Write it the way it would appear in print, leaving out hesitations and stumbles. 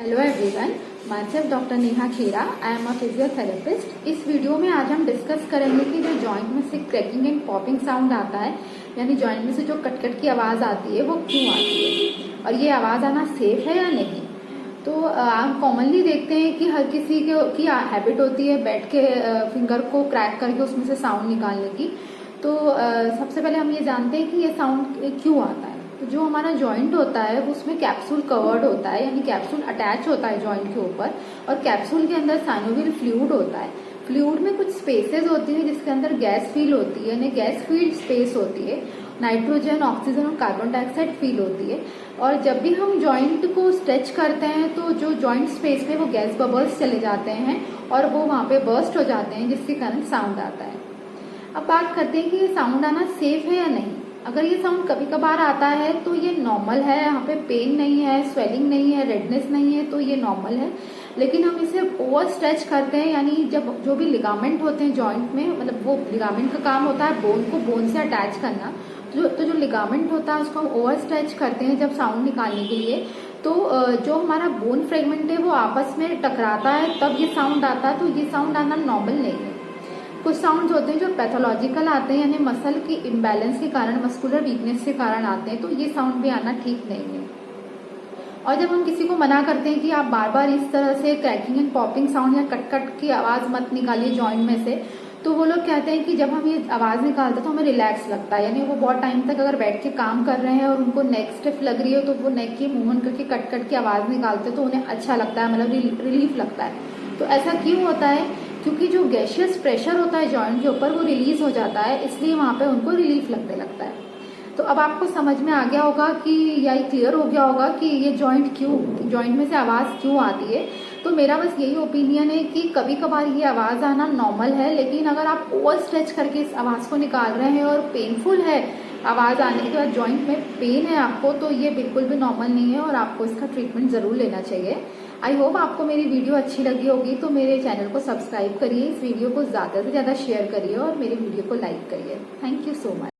Hello everyone, my self doctor Neha Khera. I am a physiotherapist. इस video में आज हम डिस्कस करेंगे कि जो जॉइंट में से क्रैकिंग एंड पॉपिंग साउंड आता है, यानी जॉइंट में से जो कट कट की आवाज़ आती है वो क्यों आती है और ये आवाज़ आना सेफ है या नहीं। तो आप कॉमनली देखते हैं कि हर किसी की हैबिट होती है बैठ के फिंगर को क्रैक करके उसमें से साउंड निकालने की। तो सबसे पहले हम ये जानते हैं कि ये साउंड क्यों आता है। तो जो हमारा जॉइंट होता है उसमें कैप्सूल कवर्ड होता है, यानी कैप्सूल अटैच होता है जॉइंट के ऊपर, और कैप्सूल के अंदर साइनोवियल फ्लूइड होता है। फ्लूइड में कुछ स्पेसेस होती है जिसके अंदर गैस फील होती है, यानी गैस फील्ड स्पेस होती है। नाइट्रोजन, ऑक्सीजन और कार्बन डाइऑक्साइड फील होती है। और जब भी हम जॉइंट को स्ट्रेच करते हैं तो जो जॉइंट स्पेस में वो गैस बबल्स चले जाते हैं और वो वहां पे बर्स्ट हो जाते हैं, जिसके कारण साउंड आता है। अब बात करते हैं कि ये साउंड आना सेफ है या नहीं। अगर ये साउंड कभी कभार आता है तो ये नॉर्मल है, यहाँ पे पेन नहीं है, स्वेलिंग नहीं है, रेडनेस नहीं है, तो ये नॉर्मल है। लेकिन हम इसे ओवर स्ट्रेच करते हैं, यानी जब जो भी लिगामेंट होते हैं जॉइंट में, मतलब वो लिगामेंट का काम होता है बोन को बोन से अटैच करना, तो जो लिगामेंट होता है उसको हम ओवर स्ट्रेच करते हैं जब साउंड निकालने के लिए। तो जो हमारा बोन फ्रेगमेंट है वो आपस में टकराता है, तब ये साउंड आता है। तो ये साउंड आना नॉर्मल नहीं है। कुछ साउंड्स होते हैं जो पैथोलॉजिकल आते हैं, यानी मसल की इम्बैलेंस के कारण, मस्कुलर वीकनेस के कारण आते हैं, तो ये साउंड भी आना ठीक नहीं है। और जब हम किसी को मना करते हैं कि आप बार बार इस तरह से क्रैकिंग एंड पॉपिंग साउंड या कट कट की आवाज मत निकालिए जॉइंट में से, तो वो लोग कहते हैं कि जब हम ये आवाज निकालते हैं तो हमें रिलैक्स लगता है, यानी वो बहुत टाइम तक अगर बैठ के काम कर रहे हैं और उनको नेक स्टिफ लग रही है तो वो नेक की मूवमेंट करके कट कट की आवाज निकालते हैं तो उन्हें अच्छा लगता है, मतलब रिलीफ लगता है। तो ऐसा क्यों होता है? क्योंकि जो गैशियस प्रेशर होता है जॉइंट के ऊपर वो रिलीज हो जाता है, इसलिए वहां पे उनको रिलीफ लगने लगता है। तो अब आपको समझ में आ गया होगा कि, या ये क्लियर हो गया होगा कि ये जॉइंट में से आवाज क्यों आती है। तो मेरा बस यही ओपिनियन है कि कभी कभार ये आवाज आना नॉर्मल है, लेकिन अगर आप ओवर स्ट्रेच करके इस आवाज को निकाल रहे हैं और पेनफुल है, आवाज आने के बाद जॉइंट में पेन है आपको, तो ये बिल्कुल भी नॉर्मल नहीं है और आपको इसका ट्रीटमेंट जरूर लेना चाहिए। आई होप आपको मेरी वीडियो अच्छी लगी होगी, तो मेरे चैनल को सब्सक्राइब करिए, इस वीडियो को ज्यादा से ज्यादा शेयर करिए और मेरे वीडियो को लाइक करिए। Thank you so much.